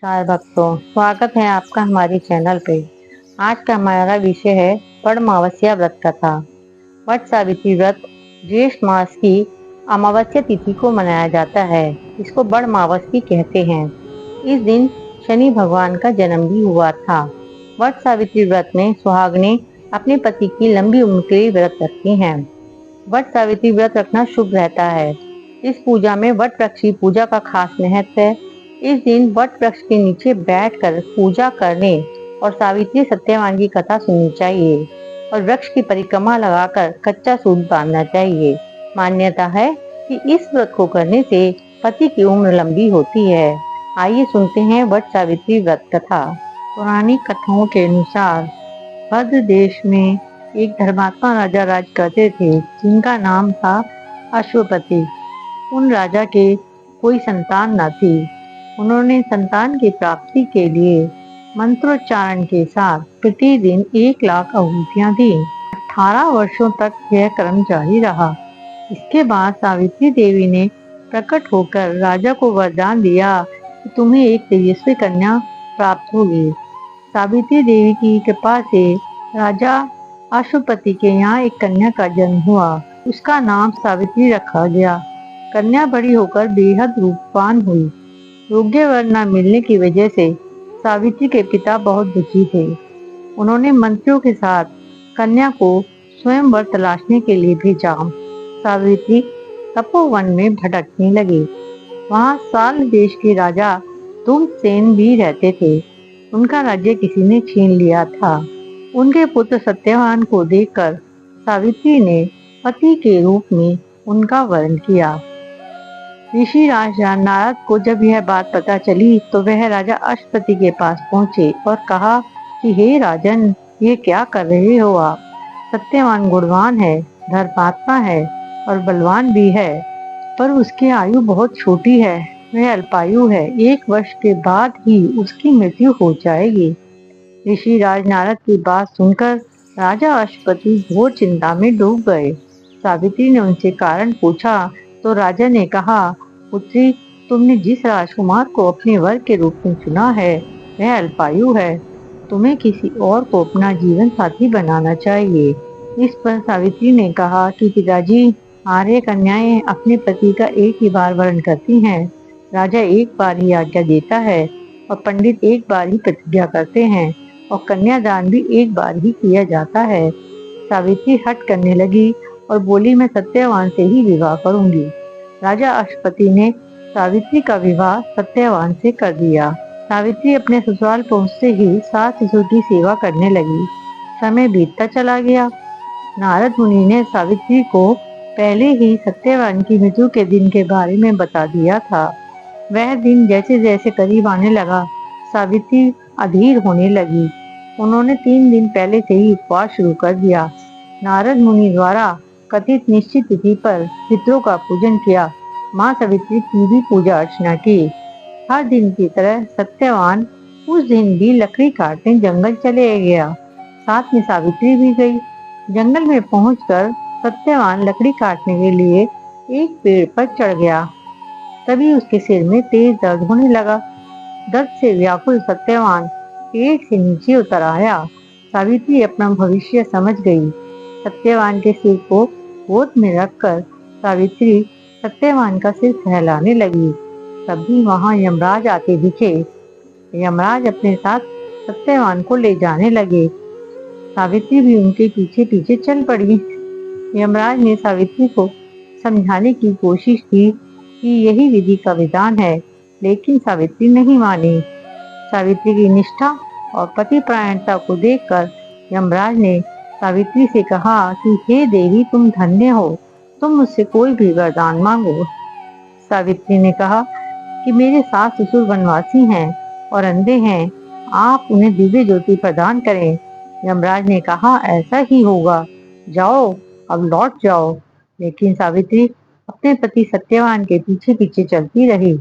नमस्कार भक्तों, स्वागत है आपका हमारे चैनल पे। आज का हमारा विषय है वटमावस्या व्रत कथा। वट सावित्री व्रत ज्येष्ठ मास की अमावस्या तिथि को मनाया जाता है। इसको वटमावस भी कहते हैं। इस दिन शनि भगवान का जन्म भी हुआ था। वट सावित्री व्रत में सुहागनें अपने पति की लंबी उम्र के लिए व्रत रखती हैं। वट सावित्री व्रत रखना शुभ रहता है। इस पूजा में वट वृक्ष की पूजा का खास महत्व है। इस दिन वट वृक्ष के नीचे बैठकर पूजा करने और सावित्री सत्यवान की कथा सुननी चाहिए और वृक्ष की परिक्रमा लगाकर कच्चा सूत बांधना चाहिए। मान्यता है कि इस व्रत को करने से पति की उम्र लंबी होती है। आइए सुनते हैं वट सावित्री व्रत कथा। पौराणिक कथाओं के अनुसार भद्र देश में एक धर्मात्मा राजा राज करते थे, जिनका नाम था अश्वपति। उन राजा के कोई संतान न थी। उन्होंने संतान की प्राप्ति के लिए मंत्रोच्चारण के साथ प्रतिदिन 1 लाख आहुतियां दी। 18 वर्षों तक यह क्रम जारी रहा। इसके बाद सावित्री देवी ने प्रकट होकर राजा को वरदान दिया कि तुम्हें एक तेजस्वी कन्या प्राप्त होगी। सावित्री देवी की कृपा से राजा अश्वपति के यहाँ एक कन्या का जन्म हुआ। उसका नाम सावित्री रखा गया। कन्या बड़ी होकर बेहद रूपवान हुई। योग्य वर न मिलने की वजह से सावित्री के पिता बहुत दुखी थे। उन्होंने मंत्रियों के साथ कन्या को स्वयं वर तलाशने के लिए भेजा। सावित्री तपोवन में भटकने लगी। वहाँ साल देश के राजा धूम्रसेन भी रहते थे। उनका राज्य किसी ने छीन लिया था। उनके पुत्र सत्यवान को देखकर सावित्री ने पति के रूप में उनका वर्ण किया। ऋषि राजा नारद को जब यह बात पता चली तो वह राजा अश्वपति के पास पहुंचे और कहा कि हे राजन, ये क्या कर रहे हो आप? सत्यवान गुणवान है, धर्मात्मा है और बलवान भी है, पर उसकी आयु बहुत छोटी है। वह अल्पायु है। 1 वर्ष के बाद ही उसकी मृत्यु हो जाएगी। ऋषि राज नारद की बात सुनकर राजा अश्वपति घोर चिंता में डूब गए। सावित्री ने उनसे कारण पूछा तो राजा ने कहा, पुत्री, तुमने जिस राजकुमार को अपने वर के रूप में चुना है वह अल्पायु है। तुम्हें किसी और को अपना जीवन साथी बनाना चाहिए। इस पर सावित्री ने कहा कि पिताजी, आर्य कन्याएं अपने पति का एक ही बार वर्ण करती हैं। राजा एक बार ही आज्ञा देता है और पंडित एक बार ही प्रतिज्ञा करते हैं और कन्यादान भी एक बार ही किया जाता है। सावित्री हट करने लगी और बोली, मैं सत्यवान से ही विवाह करूंगी। राजा अश्वपति ने सावित्री का विवाह सत्यवान से कर दिया। सावित्री अपने ससुराल पहुंचते ही सास ससुर की सेवा करने लगी। समय बीतता चला गया। नारद मुनि ने सावित्री को पहले ही सत्यवान की मृत्यु के दिन के बारे में बता दिया था। वह दिन जैसे जैसे करीब आने लगा, सावित्री अधीर होने लगी। उन्होंने 3 दिन पहले से ही उपवास शुरू कर दिया। नारद मुनि द्वारा कथित निश्चित तिथि पर पितरों का पूजन किया। माँ सावित्री की भी पूजा अर्चना की। हर दिन की तरह सत्यवान उस दिन भी लकड़ी काटने जंगल चले गया। साथ में सावित्री भी गई। जंगल में पहुंचकर सत्यवान लकड़ी काटने के लिए एक पेड़ पर चढ़ गया। तभी उसके सिर में तेज दर्द होने लगा। दर्द से व्याकुल सत्यवान पेड़ से नीचे उतर आया। सावित्री अपना भविष्य समझ गई। सत्यवान के सिर को गोद में रखकर सावित्री सत्यवान का सिर सहलाने लगी। तभी वहां यमराज आते दिखे। यमराज अपने साथ सत्यवान को ले जाने लगे। सावित्री भी उनके पीछे पीछे चल पड़ी। यमराज ने सावित्री को समझाने की कोशिश की कि यही विधि का विधान है, लेकिन सावित्री नहीं मानी। सावित्री की निष्ठा और पतिपरायणता को देखकर यमराज ने सावित्री से कहा कि हे देवी, तुम धन्य हो, तुम मुझसे कोई भी वरदान मांगो। सावित्री ने कहा कि मेरे सास ससुर वनवासी हैं और अंधे हैं, आप उन्हें दिव्य ज्योति प्रदान करें। यमराज ने कहा, ऐसा ही होगा, जाओ, अब लौट जाओ। लेकिन सावित्री अपने पति सत्यवान के पीछे पीछे चलती रही।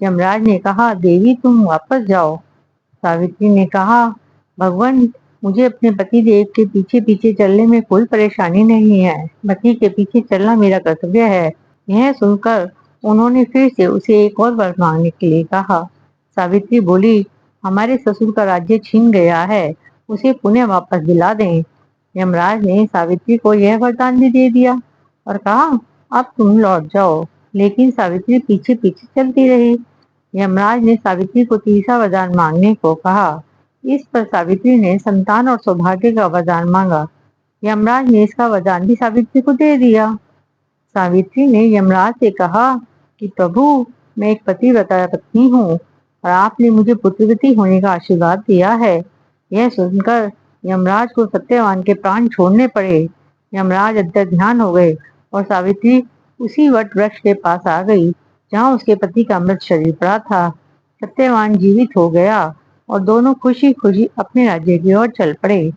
यमराज ने कहा, देवी, तुम वापस जाओ। सावित्री ने कहा, भगवान, मुझे अपने पति देव के पीछे पीछे चलने में कोई परेशानी नहीं है। पति के पीछे चलना मेरा कर्तव्य है। यह सुनकर उन्होंने फिर से उसे एक और वर मांगने के लिए कहा। सावित्री बोली, हमारे ससुर का राज्य छीन गया है, उसे पुनः वापस दिला दें। यमराज ने सावित्री को यह वरदान भी दे दिया और कहा, अब तुम लौट जाओ। लेकिन सावित्री पीछे पीछे चलती रही। यमराज ने सावित्री को तीसरा वरदान मांगने को कहा। इस पर सावित्री ने संतान और सौभाग्य का वरदान मांगा। यमराज ने इसका वरदान भी सावित्री को दे दिया। सावित्री ने यमराज से कहा कि प्रभु, मैं एक पतिव्रता पत्नी हूँ और आपने मुझे पुत्रवती होने का आशीर्वाद दिया है। यह सुनकर यमराज को सत्यवान के प्राण छोड़ने पड़े। यमराज अंतर ध्यान हो गए और सावित्री उसी वट वृक्ष के पास आ गई जहाँ उसके पति का मृत शरीर पड़ा था। सत्यवान जीवित हो गया और दोनों खुशी खुशी अपने राज्य की ओर चल पड़े।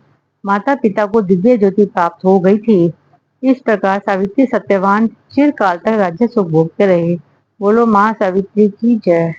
माता पिता को दिव्य ज्योति प्राप्त हो गई थी। इस प्रकार सावित्री सत्यवान चिरकाल तक राज्य सुख भोगते रहे। बोलो माँ सावित्री की जय।